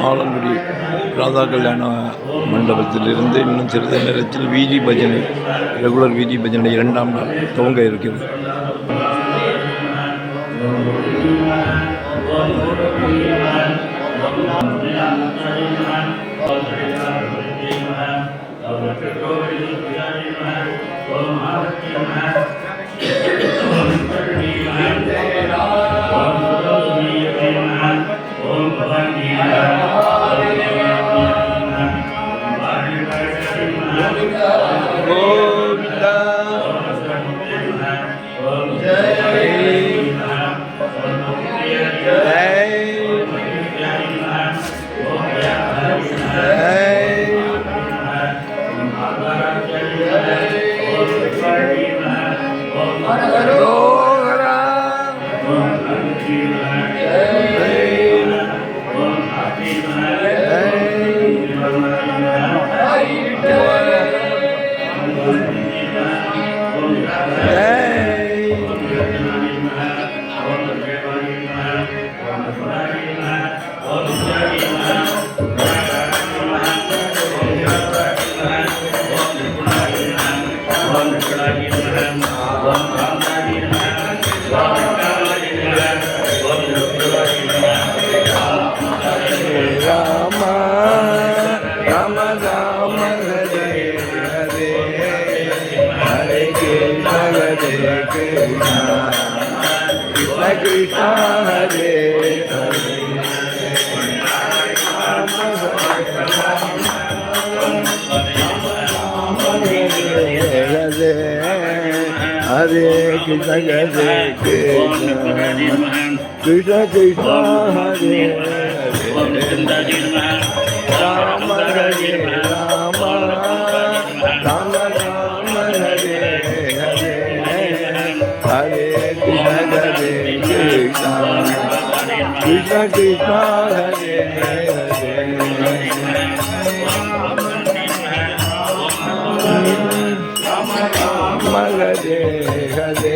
ஆலங்குடி ராதா கல்யாண மண்டபத்திலிருந்து இன்னும் சிறிது நேரத்தில் வீதி பஜனை, ரெகுலர் வீதி பஜனை 2ஆம் நாள் துவங்க இருக்கிறது. Krishna Hare Hare Krishna Hare Krishna Krishna Hare Rama Hare Rama Rama Rama Hare Hare Hare Krishna Hare Krishna Krishna Krishna Hare Hare Rama Rama Hare Hare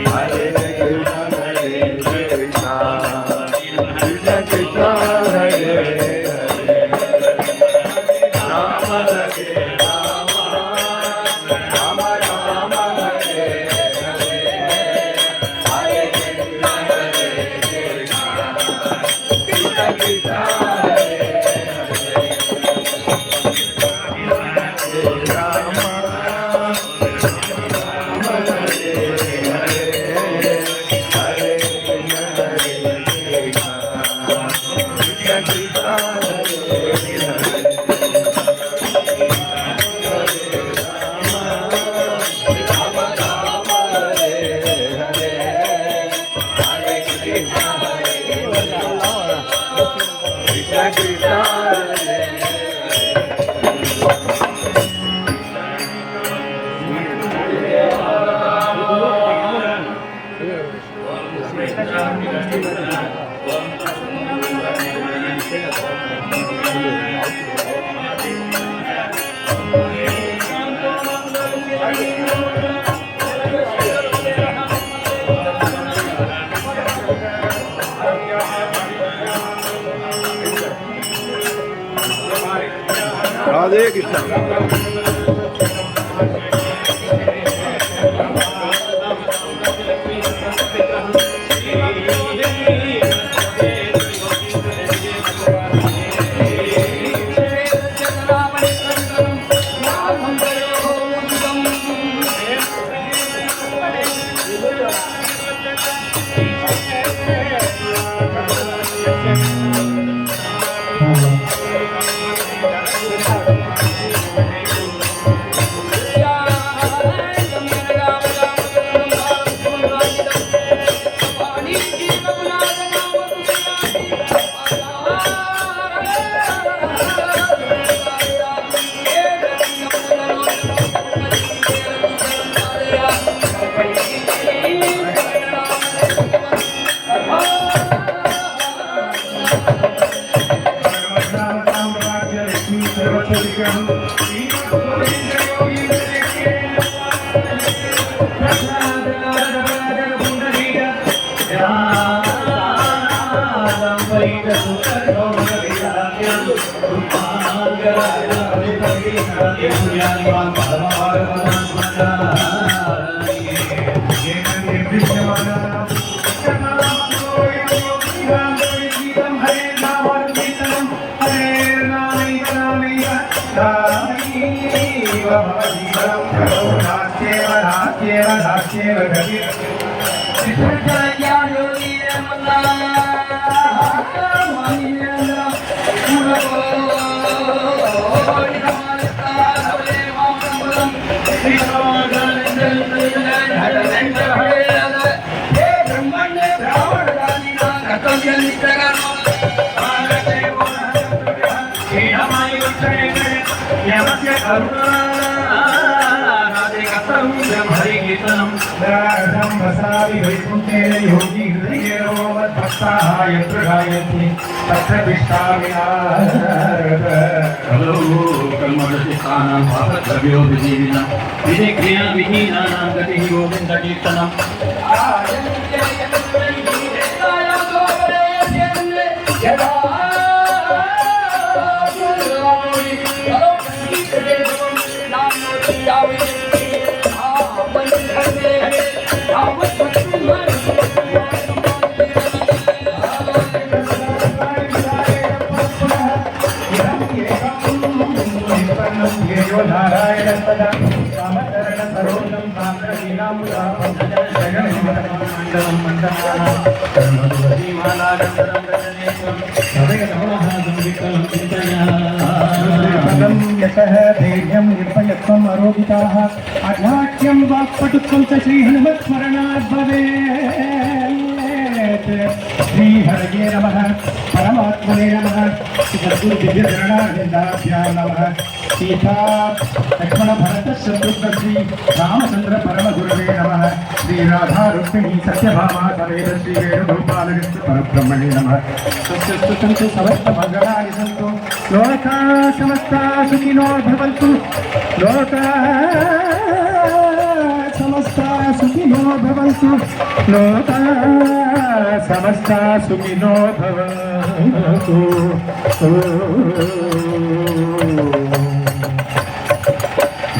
Hare Krishna Hare Krishna Krishna Krishna Hare Hare Rama Hare Rama Rama Rama Hare Hare Hare Krishna Hare Krishna Krishna Krishna Hare Radhe Krishna. योगी हृदय गायत्री तत्विष्टाव्यो विजीविना विधि क्रिया विहीनानां गतिः गोविन्द कीर्तनम् धैर्यं निर्भयत्वम् अरोगिताः अध्यात्म्यं वाक्पटुत्वं च श्रीहनुमत्स्मरणात् भवेत्। श्रीहरये नमः, परमात्मने नमः, सद्गुरुदिव्यचरणारविन्दाभ्यां नमः। सीता लक्ष्मण भरत शत्रुघ्न श्री रामचंद्र परम गुरवे नमः। श्री राधा रुक्मिणी सत्यभामा समेत श्री वेणुगोपाल कृष्ण परब्रह्मणे नमः। सन्तु समस्त मंगलानि सन्तु लोकाः समस्ताः सुखिनो भवन्तु। लोकाः समस्ताः सुखिनो भवन्तु। लोकाः समस्ताः सुखिनो भवन्तु।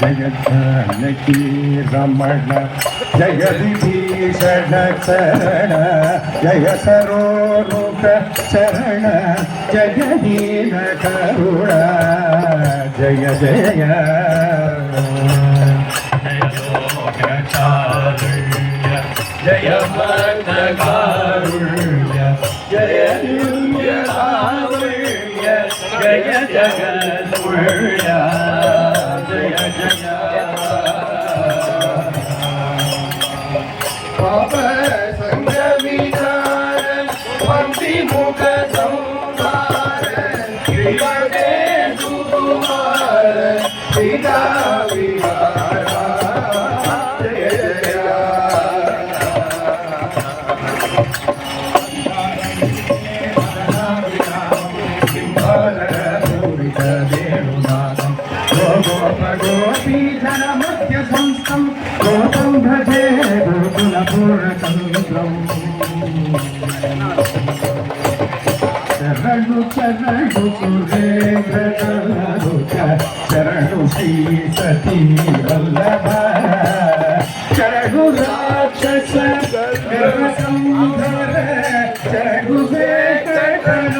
जय जानकी रमण जय विभीषण चरण जय सरोरुख चरण जय दीन करुण जय जय जय लोकचारुण्य जय भक्त कारुण्य जय दिव्य कारुण्य जय जगद्गुण्य जय जय पाप संग विचार पंक्ति मुख संहार श्रीमते सुकुमार सीता विहार जय जय गोपी जनमध्य संस्थं गोपं भजे गोकुलपूर्णचन्द्रम् शरणु शरणु सुरेन्द्र शरणु श्री सती वल्लभ शरणु राक्षस गर्भसंधर शरणु वेंकटनायक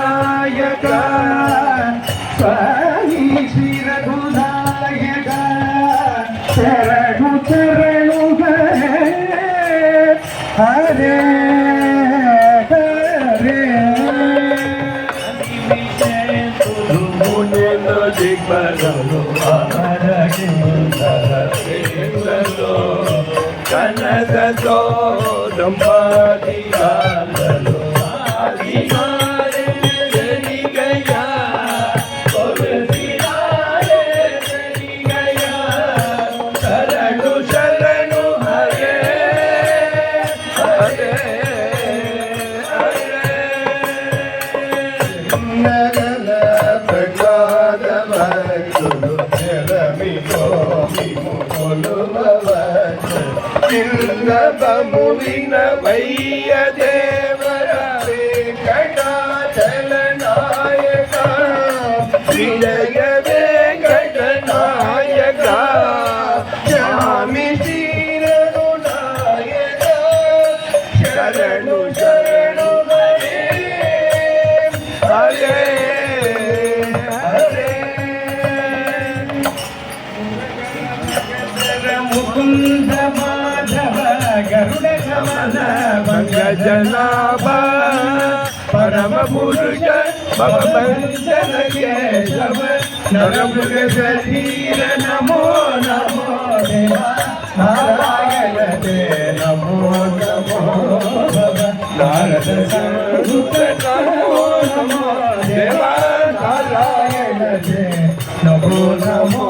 स्वामी श्री रघुनायक शरणु शरणु हरे हरे కనకతో దంపతిగాలలో ಮುವಿನ ವೈಯ ದೇವರ ವೆಂಕಟಾಚಲ ನಾಯಕ ಶ್ರೀ ಜಯ ವೆಂಕಟ ನಾಯಕ ಗರುಡ ಗಮನ ಜನಾಭ ಪರಮ ಪುರುಷ ಭವಭಂಜನ ಕೇಶವ ನರಮೃಗ ಶರೀರ ನಮೋ ನಮೋ ದೇವ ನಾರಾಯಣ ದೇ ನಮೋ ನಮೋ ನಾರದ ಸಂಯುತ ನಮೋ ನಮೋ ದೇವ ನಾರಾಯಣ ದೇ ನಮೋ ನಮೋ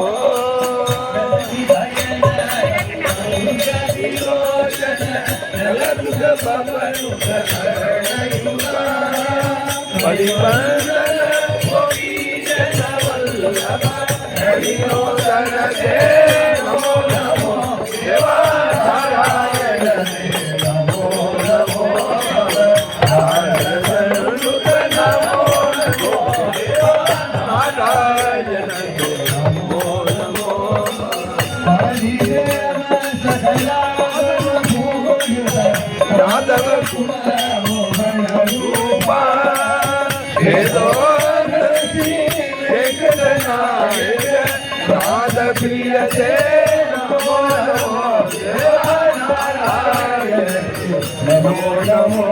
प्रिय से नमो नमो नमो नमो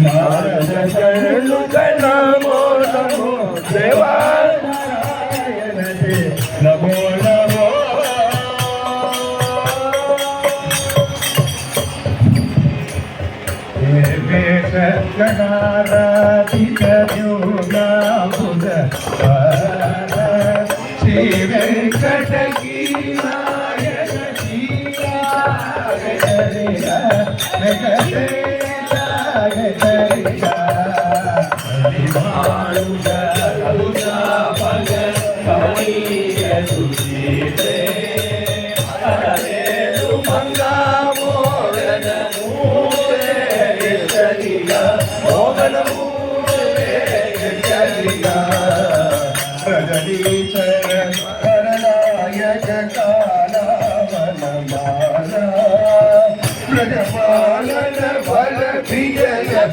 नारद शरणुत नमो नमो देवा नमो नमो गणाराधित योगाबुध श्री वेंकटगी नायक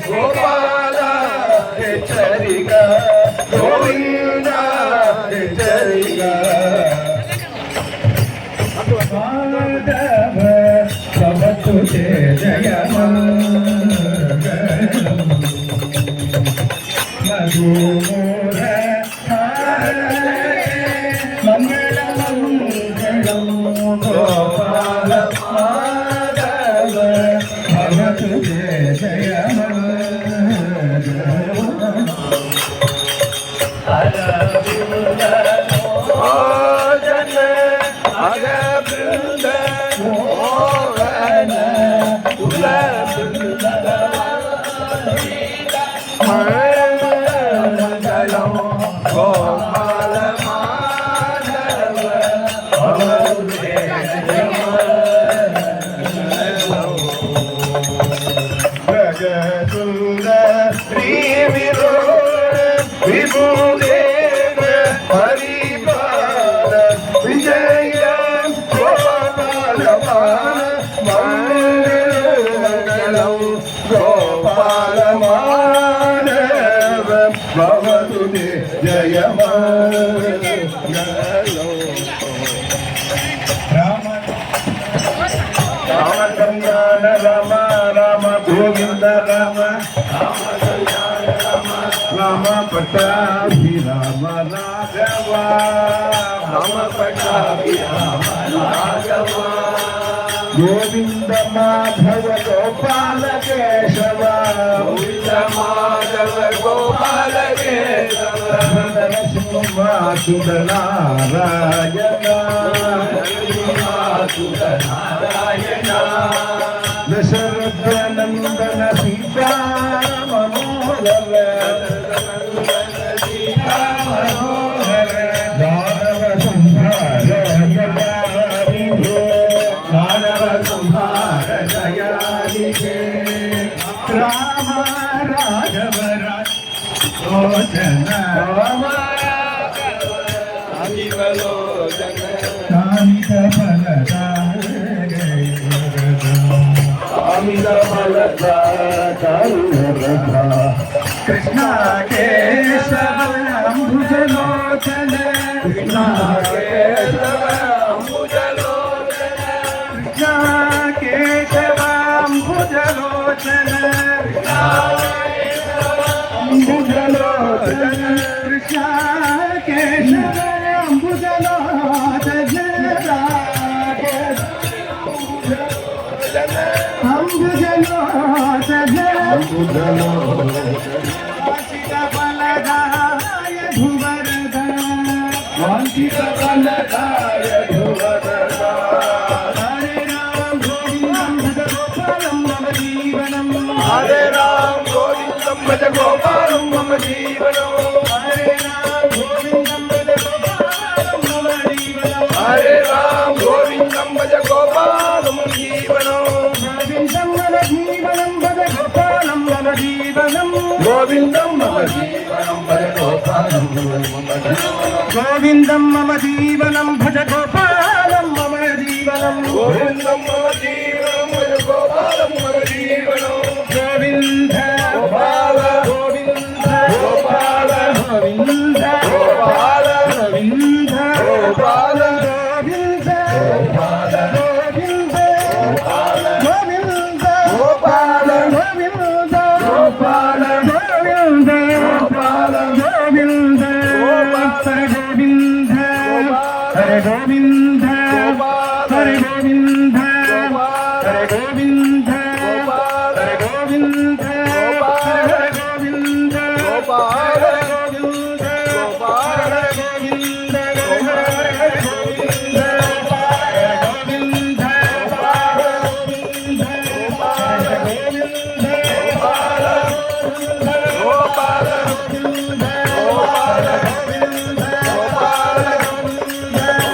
गोपाल चरिगा गोविंद चरिगा माधव सब तुझे जय मधुमोर मंगल मंगलम गोपाल माधव भव तुझे जय जय राम राम कल्याण राम राम गोविंद राम राम पट्टाभि राम राघव राम पट्टाभि राम राघव गोविंद माधव गोपाल केशव गोविंद माधव गोपाल केशव सुदनारायण दशरथ नंदन सीता मनोहर दानव संहार दानव संहार दयालि राम राघव लोचन कृष्ण केशव अम्बुजलोचन कृष्ण केशव अम्बुजलोचन कृष्ण केशव वांछित फलदाय ध्रुवदर्शा हरे राम गोविंदम भज गोपालं मम जीवनं हरे राम गोविंदम भज गोपालं मम जीवनं हरे राम गोविंदम भज गोपालं मम जीवनं गोविंदम मम जीवनं भज गोपालं मम जीवनं गोविंदम मम जीवनं भज गोपालं मम जीवनं गोविंदम मम जीवनं भज गोपालं मम जीवनं गोविंदम मम जीवनं भज गोपालं मम जीवनं गोविंद गोपाल गोविंद गोपाल गोविंद गोपाल गोविंद गोपाल गोविंद गोपाल गोविंद गोपाल गोविंद गोपाल गोविंद गोपाल गोविंद गोपाल गोविंद हरे गोविंद हरे गोविंद हरे गोविंद हरे गोविंद हरे गोविंद गोपाल गोविंद गोपाल गोविंद हरे गोविंद हरे गोविंद गोपाल गोविंद गोपाल गोविंद गोपाल गोपाल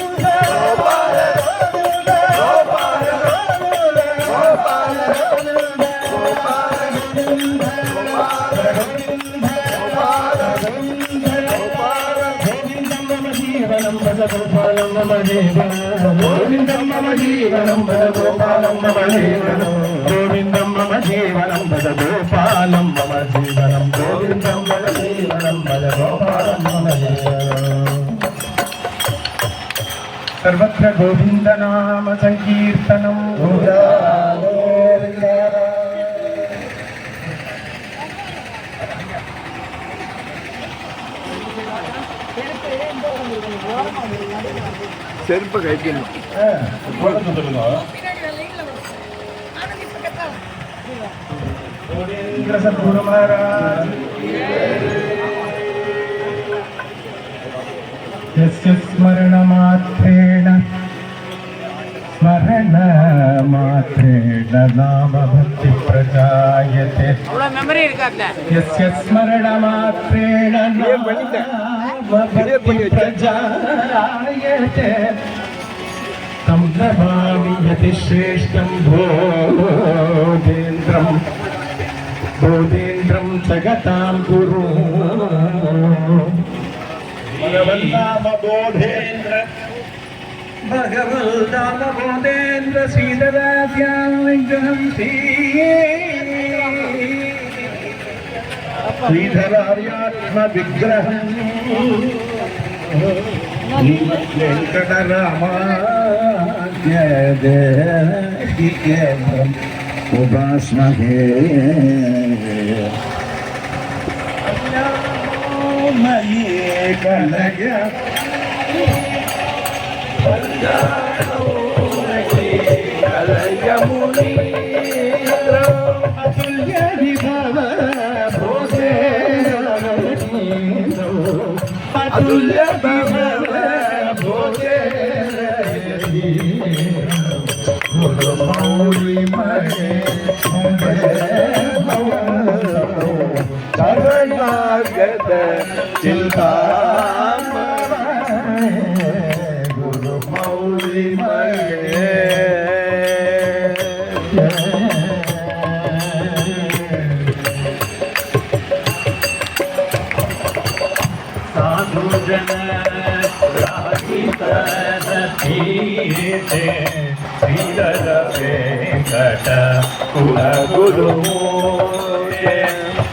गोविंद गोपाल गोविंद गोपाल गोपालं मम जीवनं गोविंदं मम जीवनं भज गोपालं मम जीवनं गोविंदं मम जीवनं भज गोपालं मम जीवनं गोविंदं मम जीवनं भज गोपालं मम जीवनं सर्वत्र गोविंद नाम संकीर्तनं செருப்பு கைக்கணும் सद्गुरु महाराज यस्य स्मरणमात्रेण नाम भक्ति प्रजायते यस्य स्मरणमात्रेण नाम भक्ति प्रजायते तं नमामि यतिश्रेष्ठं बोधेन्द्रं जगतां गुरुं भगवन्नाम बोधेन्द्र श्रीधराभ्यां विग्रहं श्रीधरार्यात्मविग्रहं वेङ्कटरामाद्यदेहिकेन्द्रम् उपास्महे मयि कलय अतुल्य विभव भोगे अतुल्य विभव भोगे मौली महे शरणागत चिंता गुरु मौली महे साधु जन श्रीधर वेंकट कुल गुरु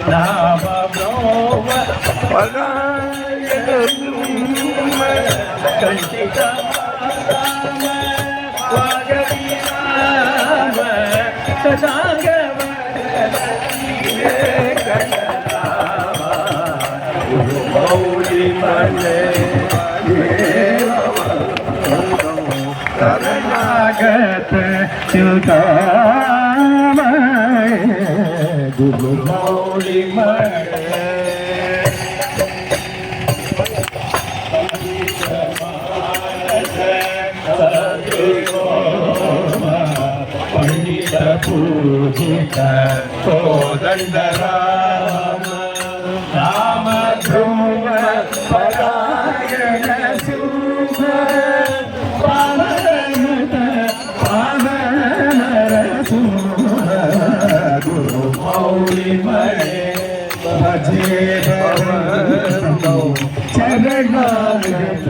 नाम ब्रह्म कंचित सदांग மௌலிமலே शरणागत चिंतामय गुरु मौलिमले पंडित पूजित कोदंड राम राम ध्रुव परायण शुभ गुरु मौलिमले भजे शरणागत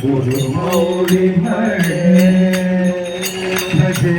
गुरु मौलिमले भजे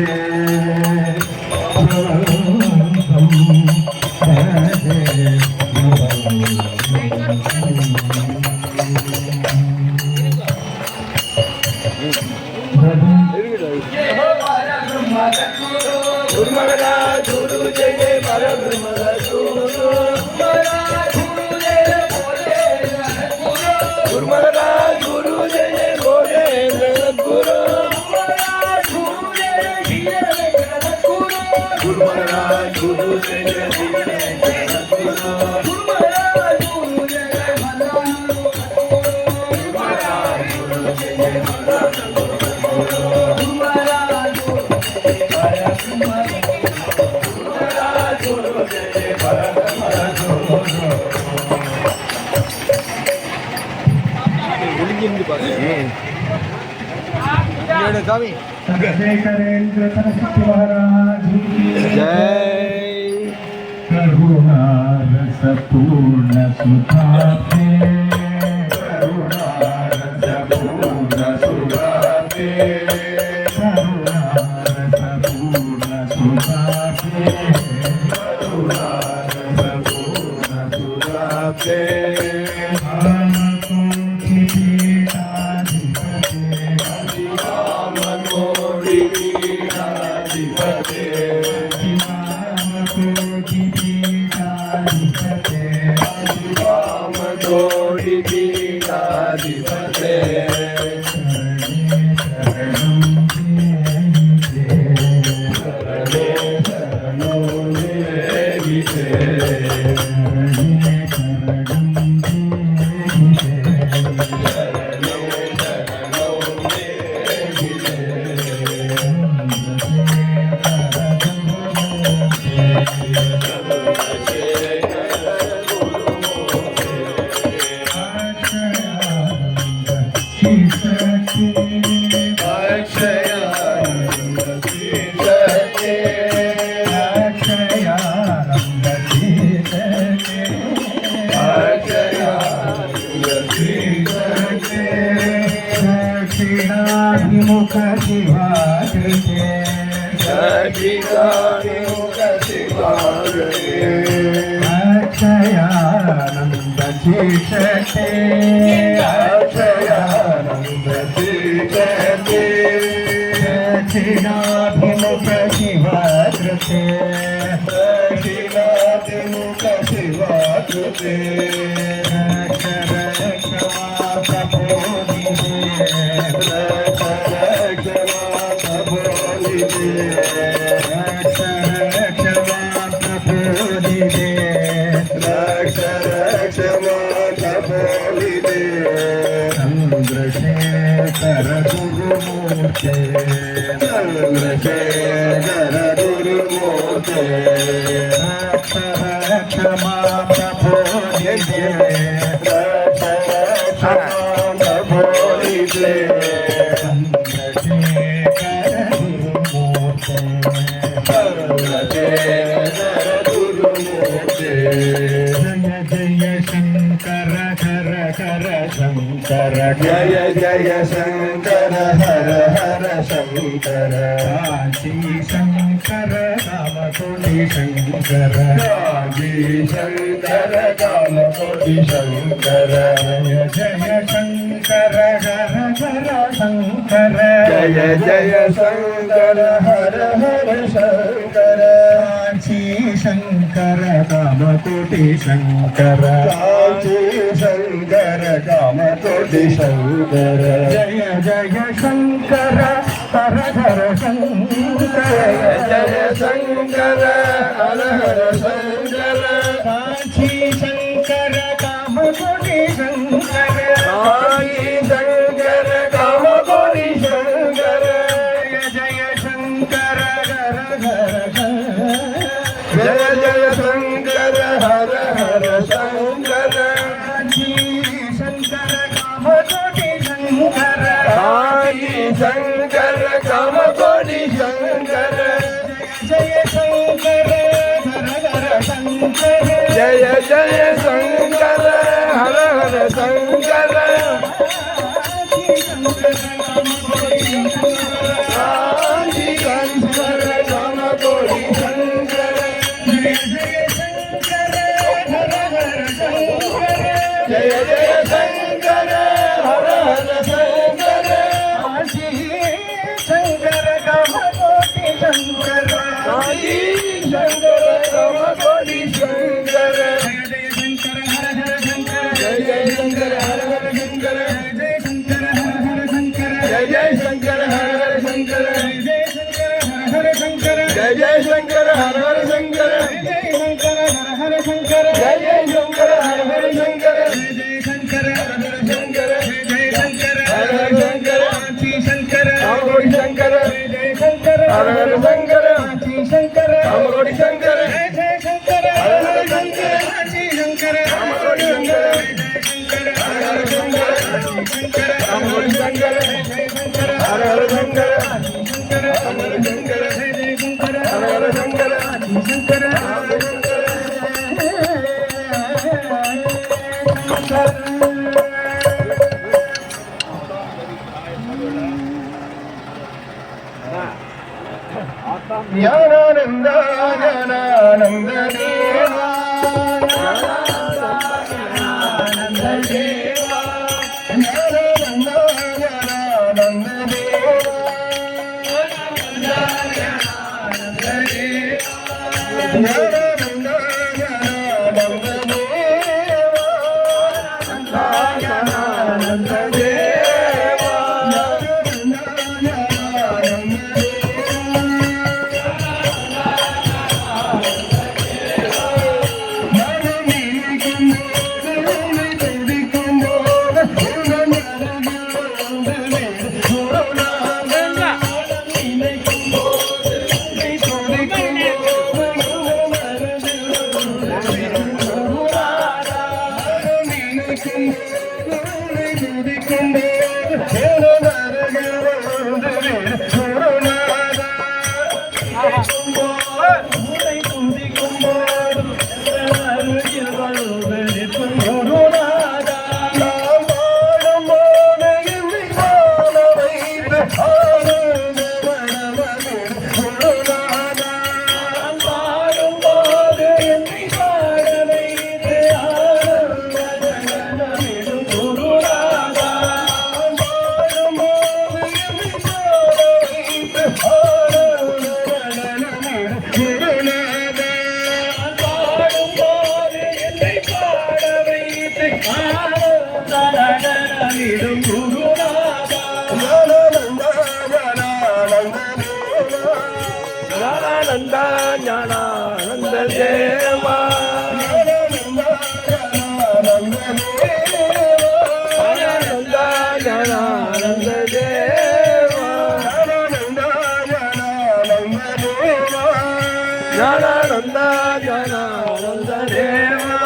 करेंद्र सरस्वती महाराज जय करुणा रस पूर्ण सुधाते करुणा रस पूर्ण सुधाते करुणा रस पूर्ण सुधाते करुणा रस पूर्ण सुधाते दक्षिणाभिमुख शिवाकृते दक्षिणाभिमुख शिवाकृते अक्षयानन्द शीर्षते अक्षयानन्द शीर्षते दक्षिणाभिमुख शिवाकृते दक्षिणाभिमुख शिवाकृते चंद्रशेखर गुरुमूर्ते चंद्रशेखर गुरुमूर्ते क्षमा प्रभो क्षमा चंद्रशेखर गुरुमूर्ते चंद्रशेखर गुरुमूर्ते जय जय शंकर हर हर शंकर जय जय शंकर हर हर शंकर काशी शंकर कामकोटि शंकर काशी शंकर कामकोटि शंकर जय जय शंकर हर हर शंकर जय जय शंकर हर हर शंकर काशी शंकर कामकोटि शंकर कांची शंकर कामकोटि शंकर जय जय शंकर हर हर शंकर जय शंकर हर हर शंकर कांची शंकर कामकोटि शंकर कांची शंकर कामकोटि शंकर जय शंकर हर हर जय जय शंकर हर हर शंकर कांची शंकर कामकोटि शंकर कांची शंकर कामकोटि शंकर जय शंकर हर हर शंकर जय जय शंकर हर हर शंकर कांची शंकर कामकोटि शंकर जय जय शंकर हर हर शंकर काशी शंकर कामकोटि शंकर काशी शंकर कामकोटि शंकर जय जय शंकर हर हर शंकर जय जय शंकर हर हर शंकर जय जय शंकर हर हर शंकर जय जय शंकर हर हर शंकर हर हर शंकर शंकर कामकोटि शंकर जय शंकर हर हर शंकर शंकर कामकोटि शंकर हर हर शंकर शंकर कामकोटि शंकर हर हर शंकर शंकर कामकोटि शंकर हर हर शंकर शंकर ज्ञानानंद ज्ञानानंद देवा ज्ञानानंद देवा ज्ञानानंद ज्ञानानंद देवा ज्ञानानंद ज्ञानानंद ज्ञानानंद देवा ज्ञानानंद ज्ञानानंद देवा ज्ञानानंद ज्ञानानंद देवा ज्ञानानंद ज्ञानानंद देवा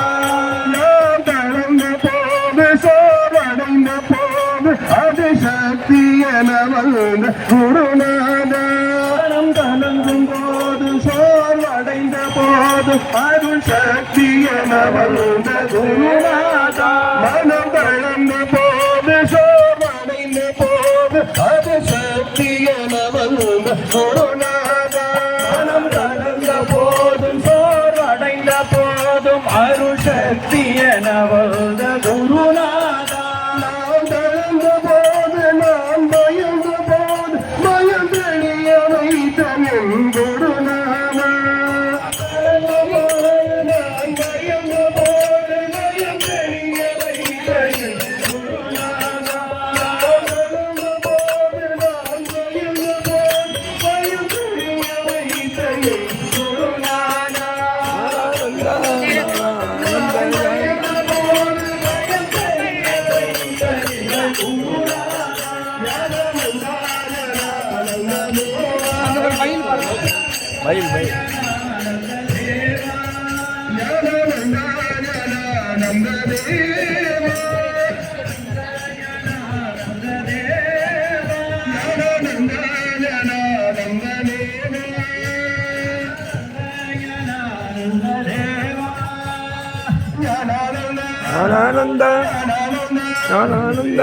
அதிசக்தியனவந்த குருநாதம் கலங்கும் போது சோர்வடைந்த போது அருள் சக்தியனவந்த குருநாதா மனம் கலந்த போது சோர்வடைந்த போது அது சக்தியனவந்த குருநாதா மனம் கலந்த போதும் சோர்வடைந்த போதும் அருள் சக்தியனவந்த குருநாதா ஞானானந்த ஞானானந்த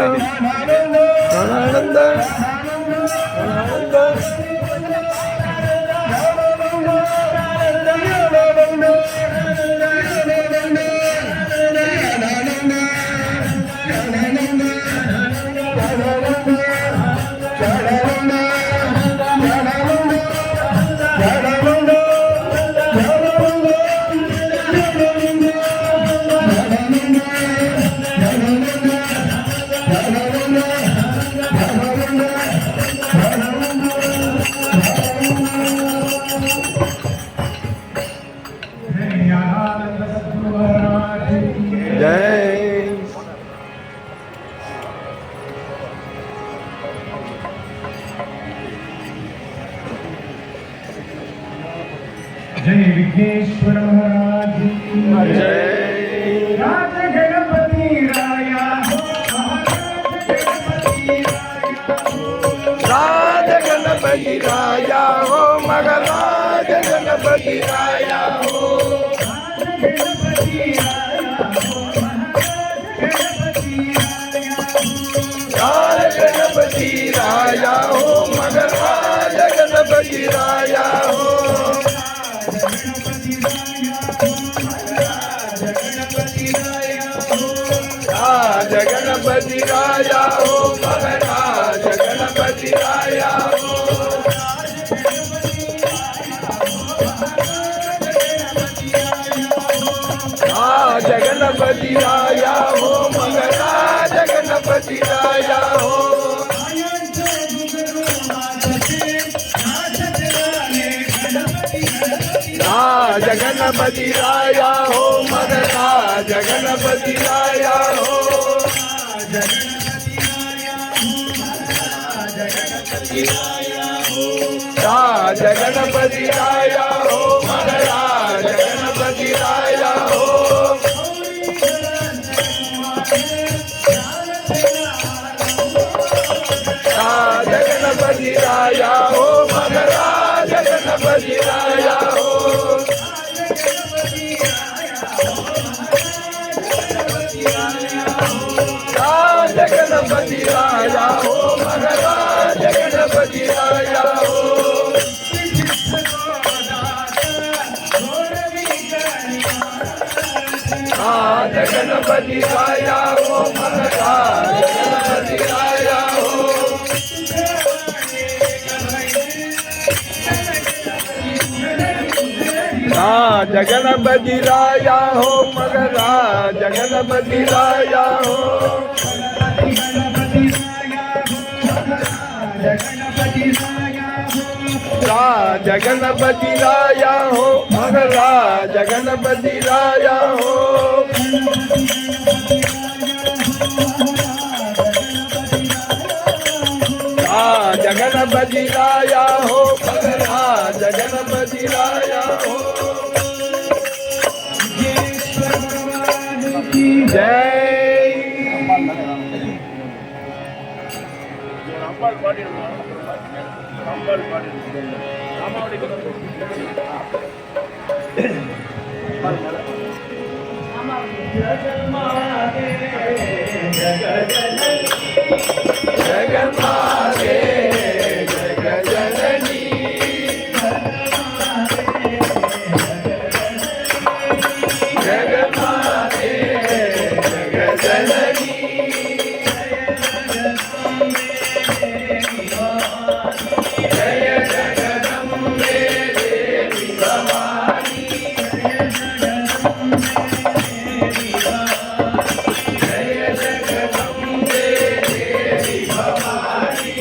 ஞானானந்த ஞானானந்த जय जय विघ्नेश्वर महाराज की जय राज गणपति राया राज गणपति राजा हो मगराज गणपति राजा हो राज गणपति राजा हो मगराज गणपति राजा हो राज गणपति राजा हो मगराज गणपति राजा हो राज गणपति राजा हो मगराज गणपति राजा हो राज गणपति राजा हो मगराज गणपति राजा हो राज गणपति राजा हो मगराज गणपति राजा हो राज गणपति राजा हो मगराज गणपति राजा हो राज गणपति राजा हो मगराज गणपति राजा हो राज गणपति राजा हो मगराज गणपति राजा हो राज गणपति राजा हो मगराज गणपति राजा हो राज गणपति राजा हो मगराज गणपति राजा हो राज गणपति राजा हो मगराज गणपति राजा हो जय जगन्माते जगजननी जगन्माते जगजननी जय जगदम्बे देवी भवानी जय जगदम्बे देवी भवानी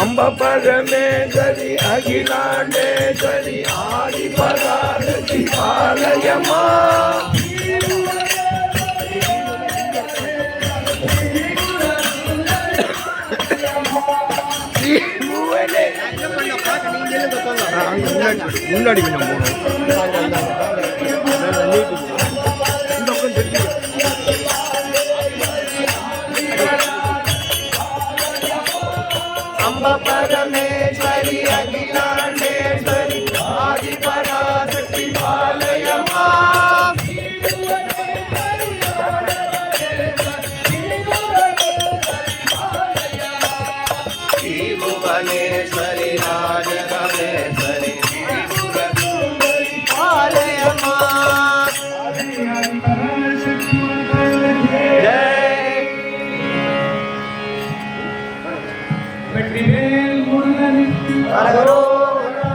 அம்ப பரமேஸ்வரி அகிலாண்டேஸ்வரி ஆதி பராசக்தி பாலயமா முன்னாடி கொஞ்சம் அம்ப பரமேஸ்வரி அகிலாண்டேஸ்வரி ஆதி பராசக்தி பாலயமா புவனேஸ்வரி ராஜராஜேஸ்வரி பாலயமா வெற்றிவேல் முருகனுக்கு அரகரோகரா.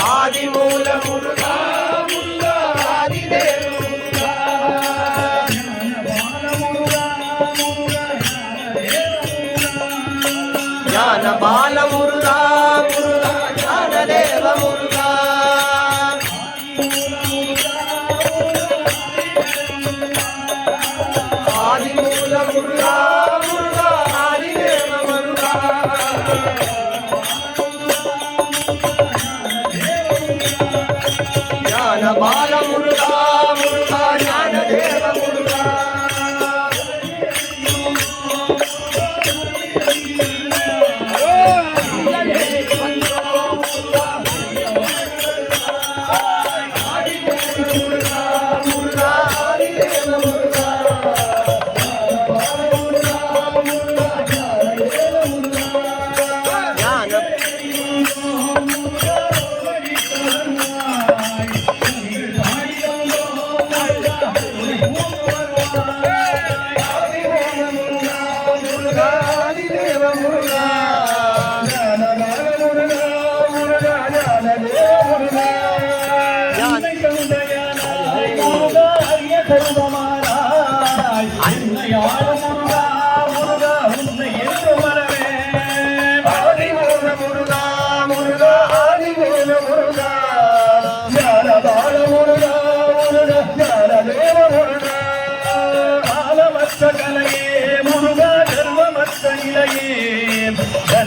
ஆதிமூல முருகா முருகா ஆதிதேவ ஞான பால முருகா முருகா ஞான தேவ முருகா ஆதிமூல முருகா முருகா ஆதிதேவ முருகா ஞான பால முருகா முருகா ஞான தேவ முருகா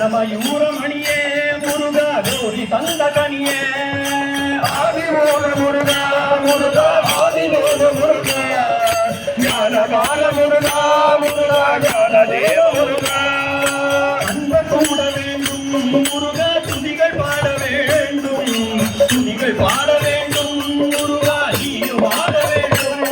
மயூரமணியே முருகா கௌரி தந்த கனியே ஆதிமூல முருகா முருகா ஆதிமூல முருகா ஞான பால முருகா முருகா ஞான தேவ முருகா அன்ப கூட வேண்டும் முருகா துதிகள் பாட வேண்டும் துதிகள் பாட வேண்டும் முருகா நீ பாட வேண்டும்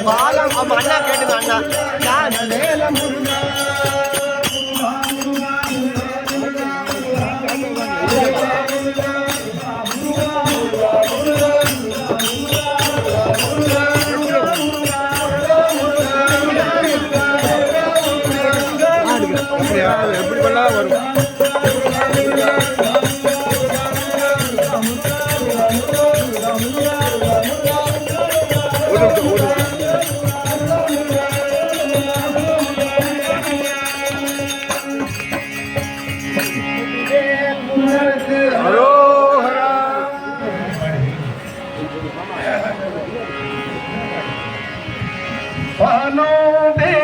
பாலம் அண்ணா கேட்டுங்க அண்ணா எப்படி பண்ணாலும் வரும்.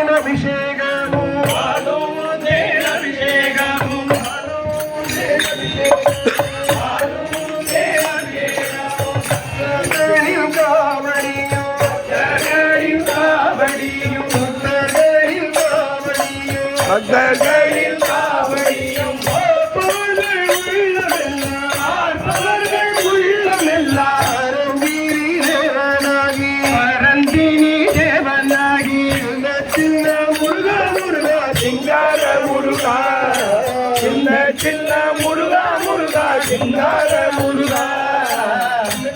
அபிஷேகம் சின்ன முருகா முருகா சிங்கார முருகா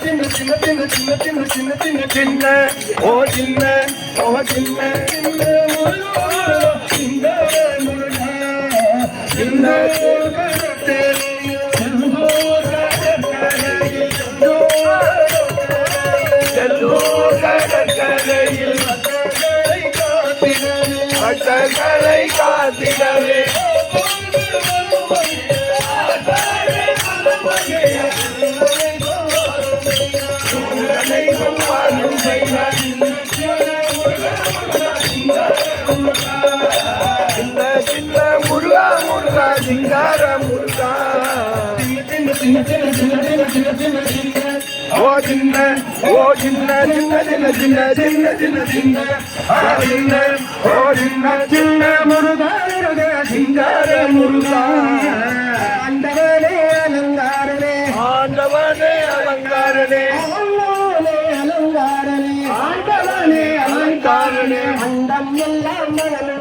சின்ன சின்ன சின்ன சின்ன சின்ன சின்ன சின்ன சின்ன ஓ சின்ன சின்ன முருகா சிங்கார முருகா சின்ன கடற்கரை காத்திடவே சின்ன முருகா முருகா சிங்கார முருகா ஓ சின்ன சின்ன சின்ன சின்ன சின்ன சின்ன சின்ன சின்ன ஓ சின்ன சின்ன முருகா முருகா சிங்கார முருகா ஆண்டவனே அலங்காரனே ஆண்டவனே அலங்காரனே அலங்காரனே ஆண்டவனே அலங்காரனே அண்டம் எல்லாம் மகளும்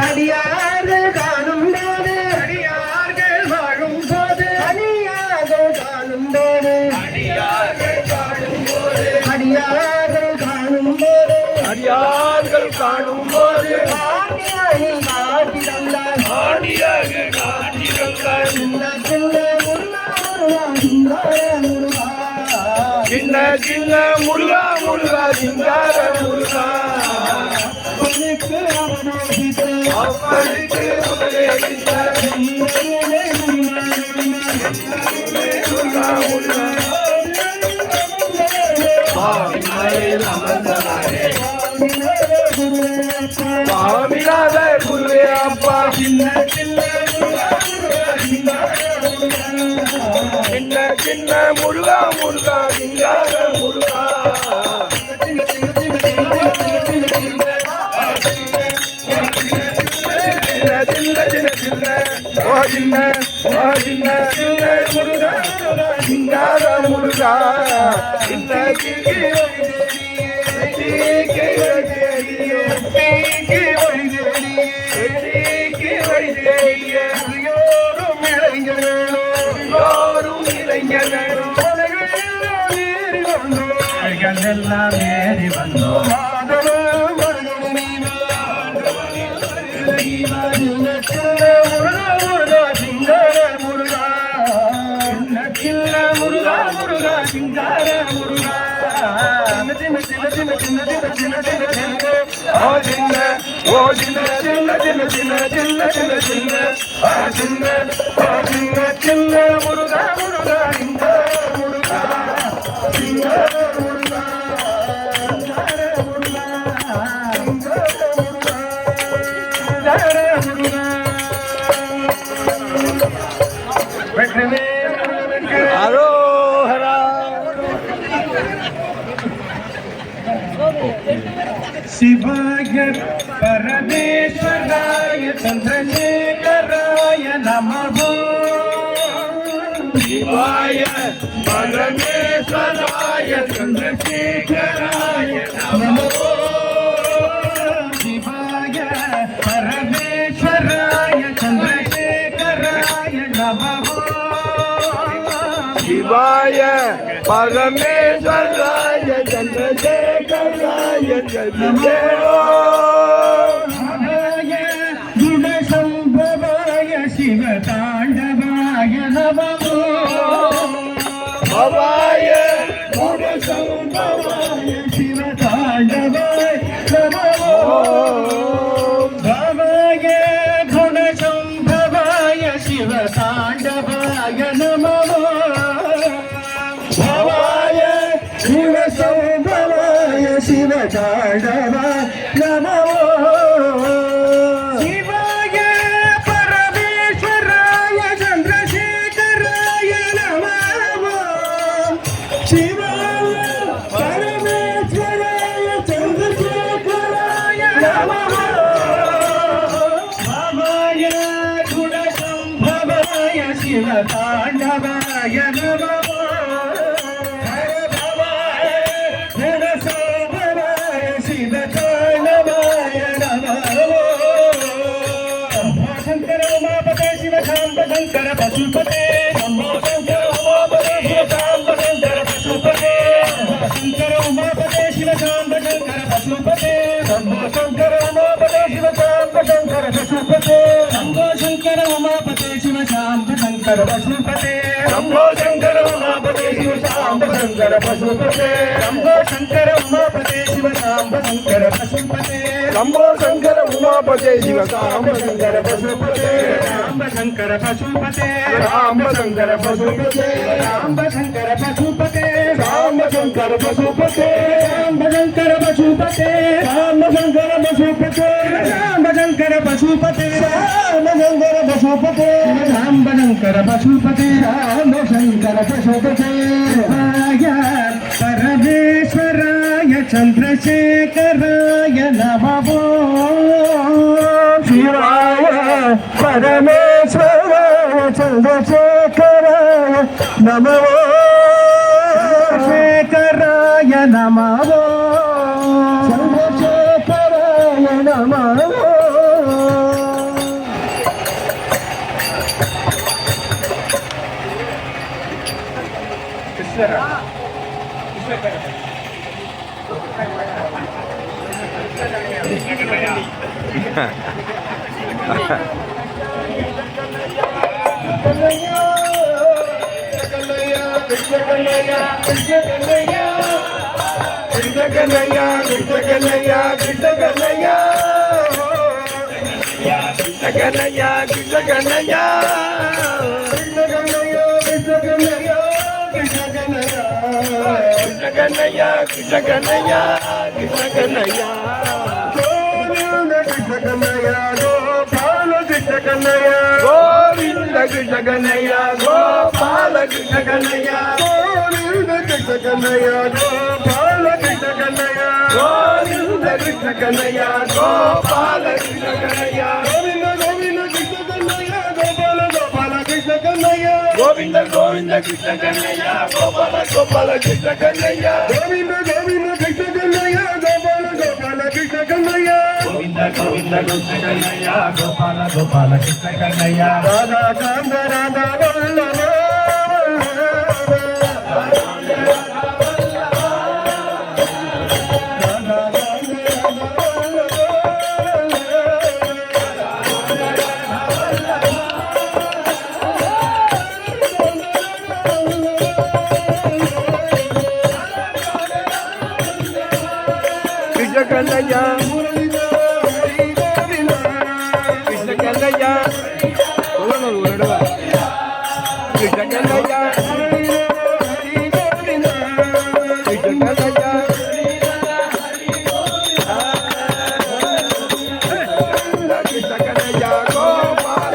அடியார்கள் காணும் போது அடியார்கள் வாழும் போது அடியார்கள் காணும் போது அடியார்கள் காணும் போது அடியார்கள் காணும் போது அடியார்கள் காணும் போது ஆடியார்கள் காட்டிடந்தார் ஆடியார்கள் காட்டிடந்தார் சின்ன சின்ன முருகா முருகா சின்ன சின்ன முருகா முருகா சிங்கார முருகா அப்பனுக்கு சுவாமிநாத குருவே அப்பா சின்ன சின்ன முருகா முருகா சிங்கார முருகா முருகா சிங்கார முருகா எல்லாம் ஏறி வந்தோம் முருகா முருகா சிங்கார முருகா சின்ன சின்ன சின்ன சின்ன சின்ன சின்ன சின்ன சின்ன ஓ சின்ன சின்ன சின்ன சின்ன சின்ன சின்ன சின்ன சின்ன சின்ன சின்ன சின்ன முருகா முருகா சிங்கார முருகா சிங்கார முருகா शिवाय परमेश्वराय चंद्रशेखराय नमः शिवाय परमेश्वराय चंद्रशेखराय नमः शिवाय परमेश्वराय चंद्रशेखराय नमः शिवाय परमेश्वराय चंद्रशेखराय गुणसंभवाय शिवतांडवाय नमः भवाय गुणसंभवाय शिवतांडवाय नमः भवाय गुणसंभवाय शिवतांडवाय नमः भवाय गुणसंभवाय शिवतांडवाय नमः शिवाय परमेश्वराय चंद्रशेखराय नमः शिवाय परमेश्वराय चंद्रशेखराय नमः भवाय गुणसंभवाय शिवतांडवाय नमः शिवतांडवाय नमः शिव शांब शंकर पशुपते शंभो शंकर उमापते शिव शांब शंकर पशुपते शंकर उमापते शिव शांब शंकर पशुपते शंभो शंकर उमापते शिव शांब शंकर पशुपते शंभो शंकर उमापते शिव शांब शंकर पशुपते शंभो शंकर उमापते शिव शांब शंकर पशुपते शंभो शंकर उमापते शिव शांब शंकर पशुपते शंभो शंकर उमापते शिव शांब शंकर पशुपते शांब शंकर पशुपते शांब शंकर पशुपते शांब शंकर पशुपते शांब शंकर पशुपते शांब शंकर पशुपते शांब शंकर पशुपते शांब शंकर पशुपते शांब शंकर पशुपते शांब शंकर पशुपते शांब शंकर पशुपते परमेश्वराय चंद्रशेखराय नमः शिवाय परमेश्वराय चंद्रशेखराय नमो शेखराय नमः चंद्रशेखराय नमः गोविंद कृष्ण कन्हैया गोपाल कृष्ण कन्हैया गोविंद कृष्ण कन्हैया गोपाल कृष्ण कन्हैया गोविंद कृष्ण कन्हैया गोपाल कृष्ण कन्हैया गोविंद गोविंद कृष्ण कन्हैया गोपाल गोपाल कृष्ण कन्हैया गोविंद गोविंद कृष्ण कन्हैया गोपाल गोपाल कृष्ण कन्हैया गोविंद गोविंद कृष्ण कन्हैया गोपाल गोपाल कृष्ण कन्हैया गोविंद गोविंद कृष्ण कन्हैया गोपाल गोपाल कृष्ण कन्हैया राधा कांद राधा वल्लभ कृष्ण कन्हैया कृष्ण कन्हैया कृष्ण कन्हैया कृष्ण कन्हैया कृष्ण कन्हैया गोपाल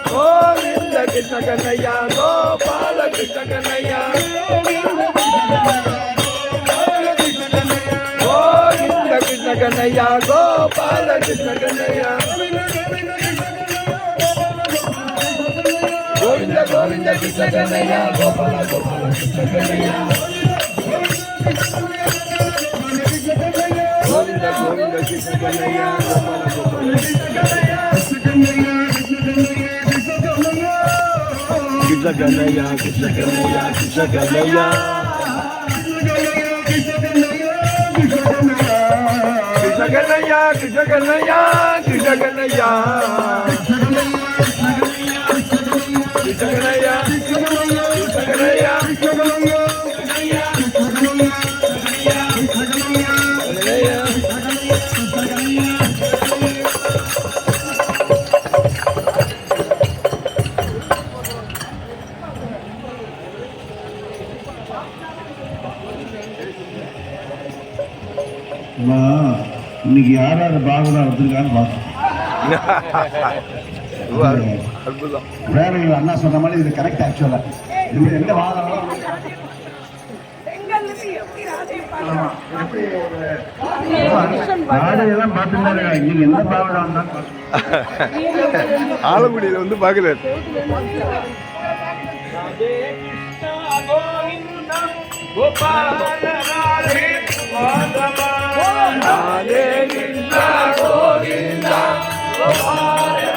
गोविंद कृष्ण कन्हैया गोपाल कृष्ण कन्हैया गोविंद कृष्ण कन्हैया गोपाल कृष्ण कन्हैया गोविंद गोविंद कृष्ण कन्हैया गोपाल गोपाल कृष्ण कन्हैया गोविंद गोविंद कृष्ण कन्हैया गोपाल गोपाल कृष्ण कन्हैया कृष्ण कन्हैया कृष्ण कन्हैया कृष्ण कन्हैया कृष्ण कन्हैया कृष्ण कन्हैया कृष्ण कन्हैया कृष्ण कन्हैया இன்னைக்கு யார் யார் பாகவதா வந்திருக்கான்னு பார்த்தோம். அற்புதம். வேற அண்ணா சொன்ன மாதிரி இது கரெக்ட் ஆக்சுவலா. இது எந்த வாதம் நாடையெல்லாம் பார்த்துருந்தாரு. நீங்க எந்த பாகவதம் தான் ஆலங்குடியில் வந்து பார்க்குறாரு. Hare Krishna Govinda Gopala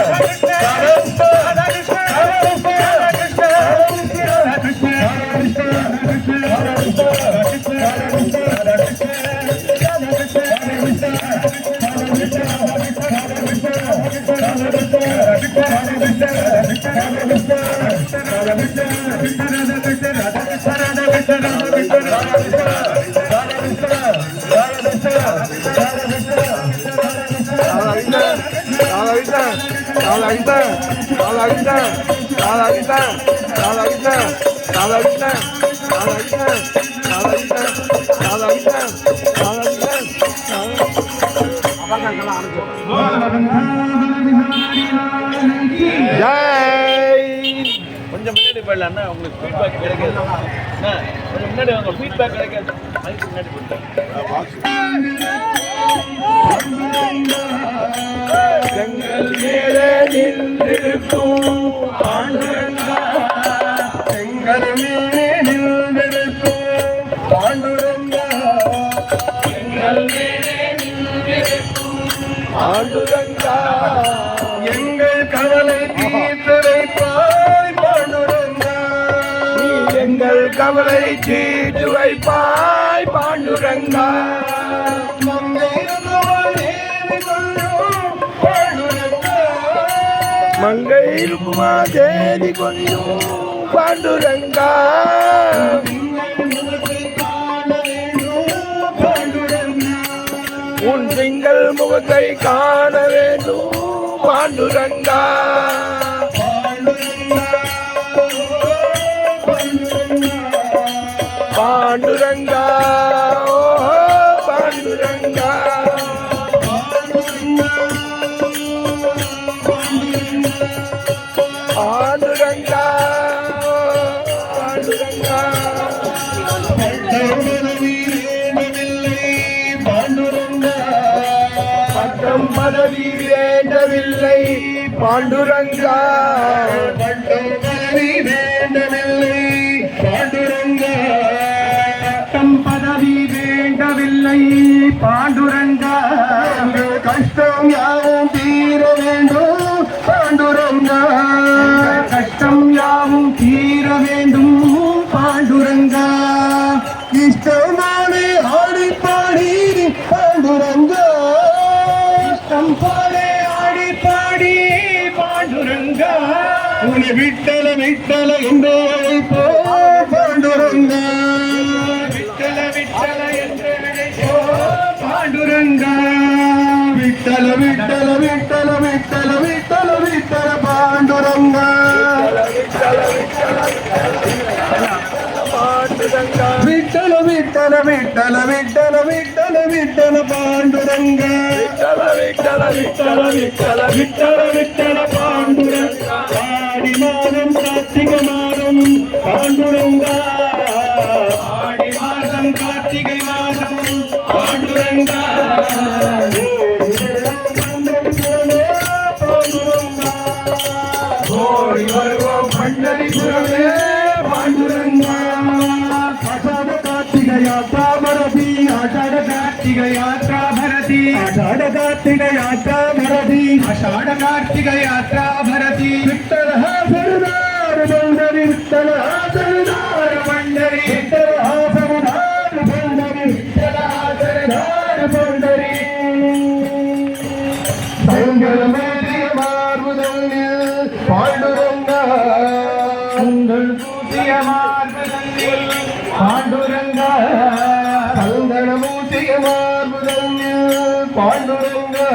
Radhakrishna Radhakrishna Radhakrishna Radhakrishna Radhakrishna Radhakrishna Radhakrishna Radhakrishna Jai. கொஞ்சம் முன்னாடி போயிடலாம்னா உங்களுக்கு ஃபீட்பேக் கிடைக்காது. கொஞ்சம் முன்னாடி வாங்க, ஃபீட்பேக் கிடைக்காது. மைக் முன்னாடி போயிட்டேன். செங்கல் மேலே நின்றிருக்கும் பாண்டுரங்கா, செங்கல் மேலே நின்றிருக்கும் பாண்டுரங்கா, செங்கல் மேலே நின்றிருக்கும் பாண்டுரங்கா, எங்கள் கவலை தீர்த்து வைப்பாய் பாண்டுரங்கா, நீ எங்கள் கவலை தீர்த்து வைப்பாய் பாண்டுரங்கா, மங்கை இருக்குமா தேதி கொஞ்சம் பாண்டுரங்கா, உன் திங்கள் முகத்தை காண வேண்டும் பாண்டுரங்கா, பாண்டுரங்கா, ஓ பாண்டுரங்கா, பாண்டுரங்கா, பாண்டுரங்கா, பட்டம் பதவி வேண்டவில்லை பாண்டுரங்கா, பட்டம் பதவி வேண்டவில்லை பாண்டுரங்கா, பட்டம் பதவி வேண்டவில்லை பாண்டுரங்கா, கஷ்டம் யாவும் தீர வேண்டும் பாண்டுரங்கா, கஷ்டம் யாவும் தீர வேண்டும் பாண்டுரங்கா, இஷ்டமானே ஆடி பாடி பாண்டுரங்கா, இஷ்டம் போலே ஆடி பாடி பாண்டுரங்கா, உன்னை விட்டல விட்டல என்று அழைப்போ பாண்டுரங்கா, விட்டல விட்டல என்று அழைப்போ பாண்டுரங்கா, விட்டல விட்டல விட்டல விட்டல விட்டல விட்டல பாண்டுரங்கா, விட்டல விட்டல பாண்டுரங்கா, விட்டல விட்டல விட்டல விட்டல விட்டல விட்டல பாண்டுரங்கா, விட்டல விட்டல விட்டல விட்டல விட்டல விட்டல பாண்டுரங்கா, ஆடி மாதம் கார்த்திகை மாதம் பாண்டுரங்கா, ஆடி மாதம் கார்த்திகை மாதம் பாண்டுரங்கா, ஓடி வருவோம் பண்டரிபுரமே பாண்டுரங்கா, ஆஷாட கார்த்திகை யாத்ரா பரதி, ஆஷாட கார்த்திகை யாத்ரா பரதி, ஆஷாட கார்த்திகை யாத்ரா பரதி, ஆஷாட கார்த்திகை யாத்ரா பரதி, விட்டல சரதார பண்டரி, விட்டல சரதார பண்டரி, விட்டல சரதார பண்டரி, விட்டல சரதார பண்டரி, செங்கல் மேலே மார்புதனில் பாண்டுரங்கா, உங்கள் பூசிய மார்புதனில் பாண்டுரங்கா, சந்தனமூசிய மார்புதனில் பாண்டுரங்கா,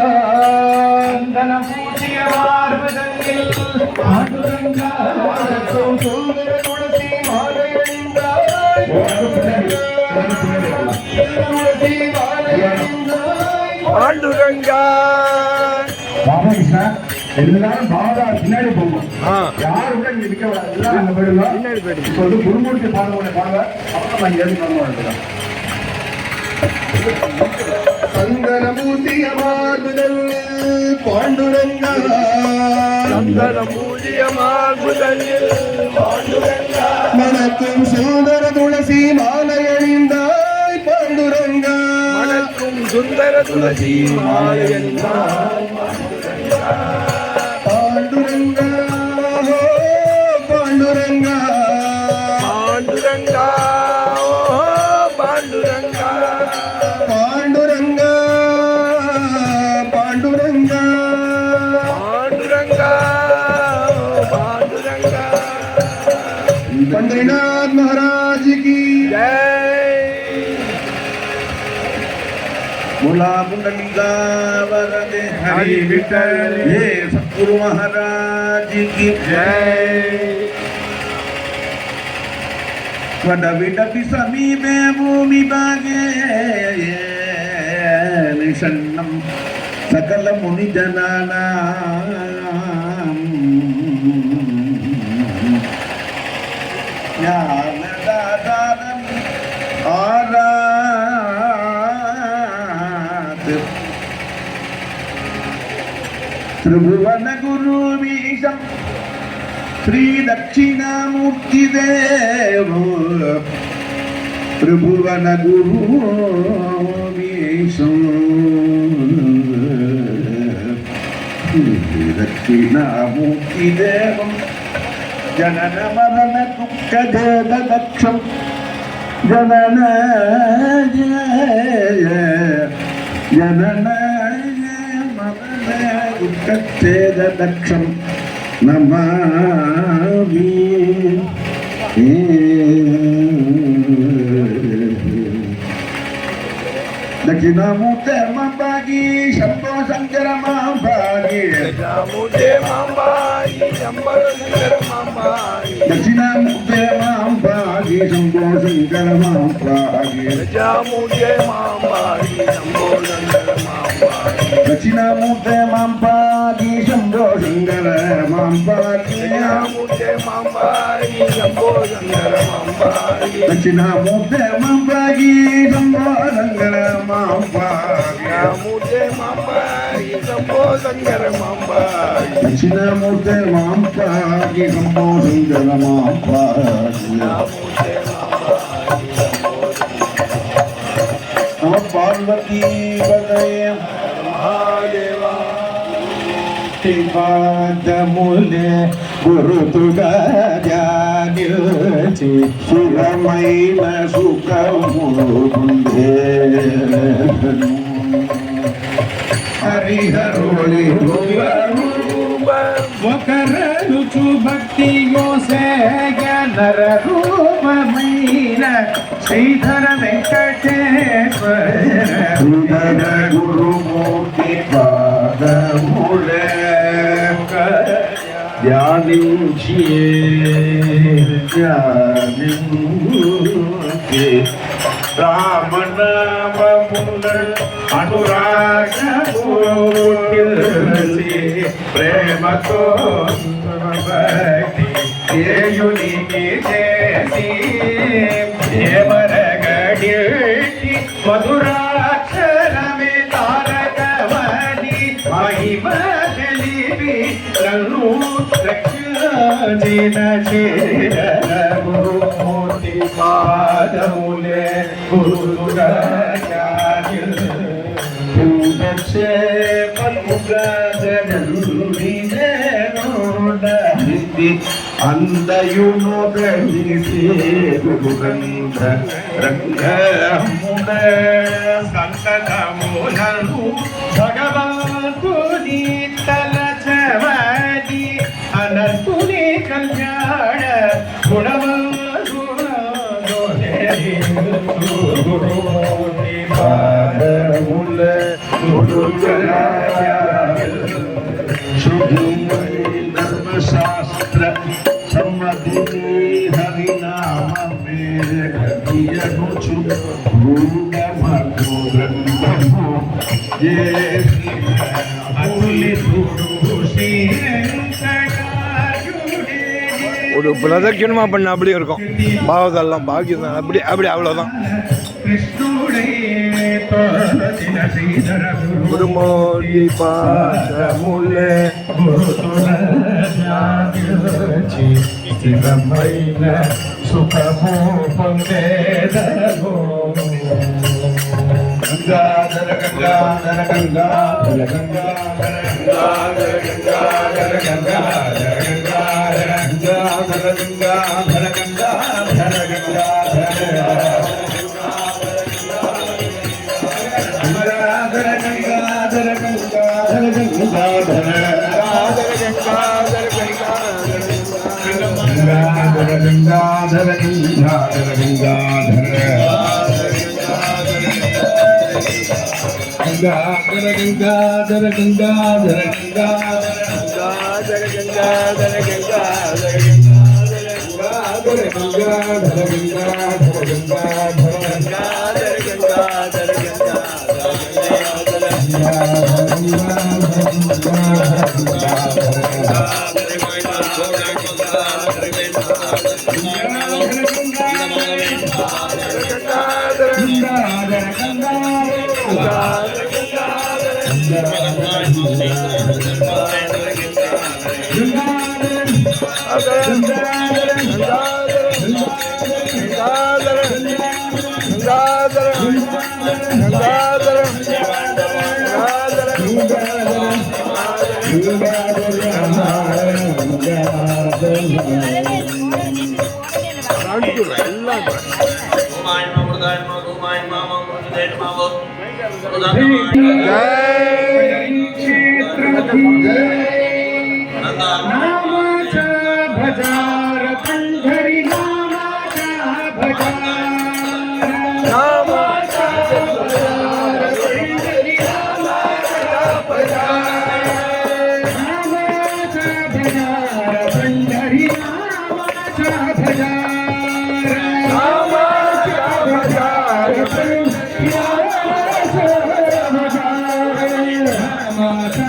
சந்தனமூசிய மார்புதனில் பாண்டுரங்கா, வணக்கம் சுந்தர துளசி மாலை அணிந்தாய் துளசி மாலை அணிந்தாய் பாண்டுரங்கா. ராமகிருஷ்ணா எல்லாரும் பாதா பின்னாடி போகும், யாரும் கூட இங்க நிக்க கூடாது, எல்லாரும் அங்க போயிடுங்க. பின்னாடி போயிடுங்க. இப்போ வந்து குருமூர்த்தி பாடுவோட பாடுவ அப்புறம் நம்ம ஏறி பண்ணுவோம். சந்தனமூர்த்திய மார்புதனில் பாண்டுரங்கா, சந்தனமூசிய மார்புதனில் பாண்டுரங்கா, மணக்கும் சுந்தர துளசி மாலை அணிந்தாய் பாண்டுரங்கா, மணக்கும் சுந்தர துளசி மாலை அணிந்தாய் பாண்டுரங்கா, ஓ பாண்டுரங்கா, பாண்டுரங்கா, ஓ பாண்டுரங்கா, பாண்டுரங்கா, பாண்டுரங்கா, பாண்டுரங்கா, பாண்டுரங்கா. पंडरीनाथ महाराज की जय. बोला पुंडलिकावरदे हरि विठल ये सद्गुरु महाराज की जय वडविडपि समीपे भूमि भागे निषण्णं सकल मुनिजनानां ज्ञानदातारं आराध त्रिभुवन गुरुवीशं श्री दक्षिणामूर्ति देव त्रिभुवन गुरुवीशं श्री दक्षिणामूर्ति देव जनन मरण दुःख भेद दक्षं जनन जनन मरण दुःख भेद दक्षं नमामि दक्षिणामूर्ते मांबागी शंभो शंकर मांबागी दक्षिणामूर्ते मांबागी शंभो शंकर मांबागी दक्षिणामूर्ते मांबागी शंभो शंकर मांबागी दक्षिणामूर्ते मांबागी शंभो शंकर मांबागी दक्षिणामूर्ते मांबागी शंभो शंकर मांबागी दक्षिणामूर्ते मांबागी शंभो शंकर मांबागी दक्षिणामूर्ते मांबागी शंभो शंकर दक्षिणामूर्ते मांबागी शंभो शंकर मांबागी दक्षिणामूर्ते मांबागी शंभो शंकर मांबागी नम पार्वती पतये महादेवा पादमुले गुरु तुगा ध्यानिंచి సురమైన సుఖముందే హరిహరుని ఒకరనుచు భక్తియో సేగనర రూపమైన శ్రీధర వెంకటేశ్వర గురుమూర్తి పాదములే ధ్యానించి రామనామమున అనురాగముసి ప్రేమతో భక్తి చేయునికి చేసి దేవరగడి మధురాక్షరమే తారకమణి మహిమ తెలిపి నన్ను రక్షించిన గురుమూర్తి పాదములే గురుగా అందయును గంధ రంగమున సంతతములను భగవంతుని తలచవది అనంతుని కళ్యాణ గుణముని పాదముల ధర్మశాస్త్ర సమ్మతిని హరినామే కవియనుచు భూగమధురంగము ఏ అతులి శ్రీ ஒரு பிரதட்சணமாக பண்ண அப்படியே இருக்கும் பாவதெல்லாம் பாக்கியம் தான் அப்படி அப்படி அவ்வளோதான் குருமூர்த்தி பாதமுலே సుఖము పొందేదగో గంగాధర గంగాధర గంగాధర గంగాధర గంగాధర గంగాధర గంగాధర గంగాధర గంగాధర గంగాధర గంగాధర గంగాధర గంగాధర గంగాధర नामाचा भजार पंढरी नामाचा भजार नामाचा भजार पंढरी नामाचा भजार नामाचा भजार पंढरी नामाचा भजार नामाचा भजार पंढरी नामाचा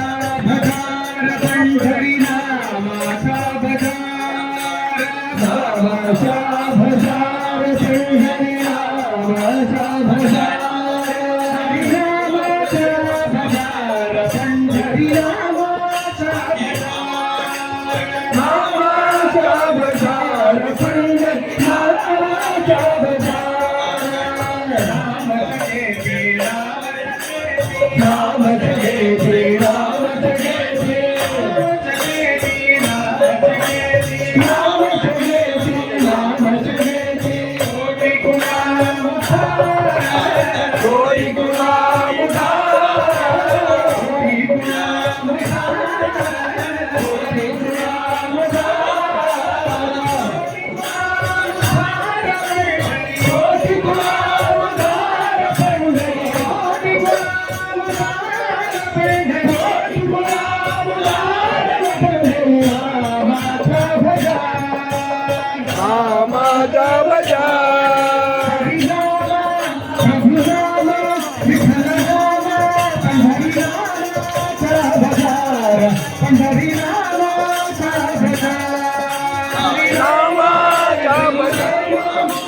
पंढरी नामाचा भजार नामाचा भजार पंढरी नामाचा भजार नामाचा भजार पंढरी नामाचा नामाचा भजार पंढरी नामाचा भजार राम जय राम जय Ram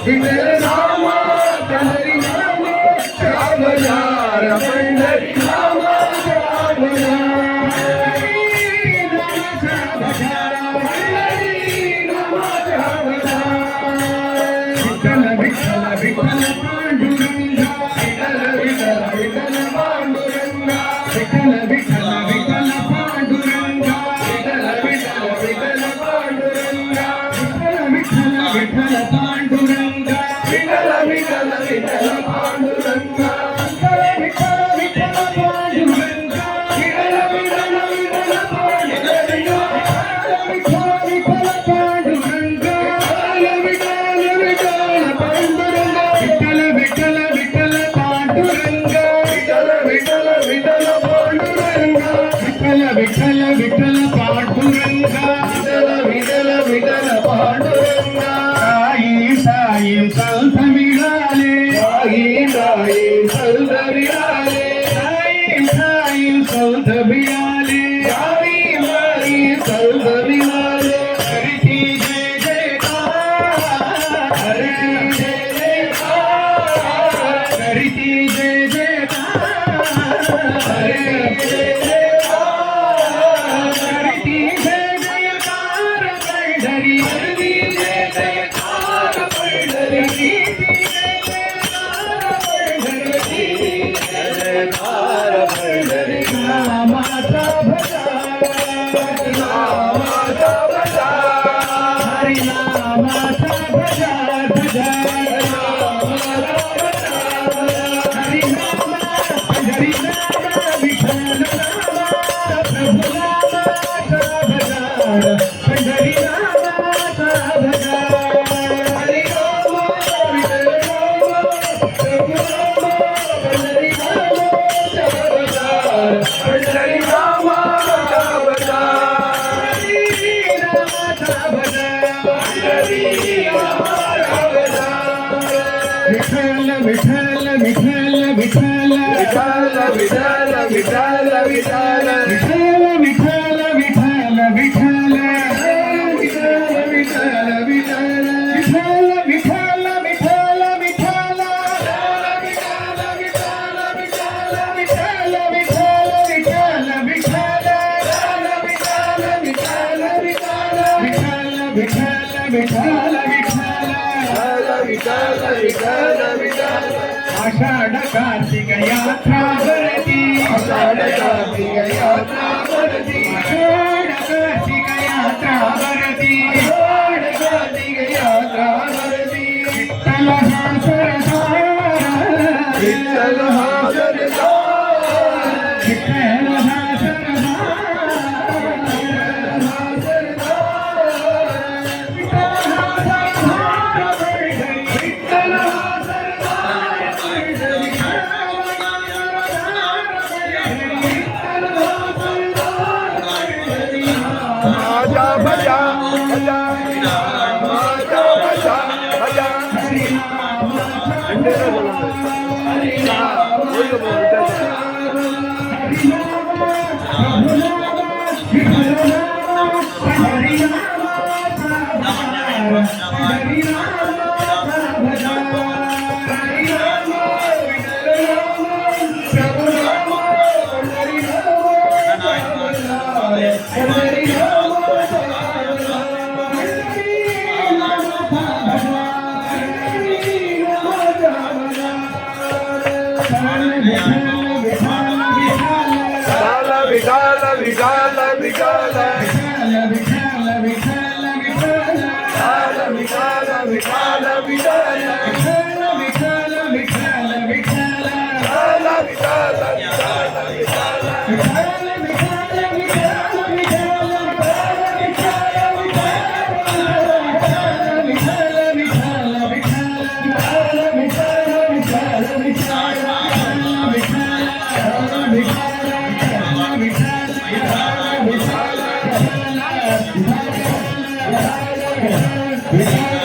Hare Rama, Hare Rama, Rama Rama, Hare Hare. Vitthal Vitthal Vitthal Vitthal Vitthal Vitthal Vitthal Vitthal Vitthal Vitthal Vitthal Vitthal Vitthal Vitthal Vitthal Vitthal Vitthal Vitthal Ashadh Kartik यात्रा भरती आषाढ कार्तिक यात्रा भरती आषाढ कार्तिक यात्रा भरती आषाढ कार्तिक यात्रा भरती विठ्ठल हा सरदार विठ्ठल हा सरदार विठ्ठल हा सरदार आजा बजा बजा आजा बजा बजा विठाल विठाल विठाल विठाल विठ्ठल विठ्ठल विठ्ठल विठाल विठाल विठाल विठ्ठल विठ्ठल विठ्ठल विठ्ठल विठाल विठाल विठ्ठल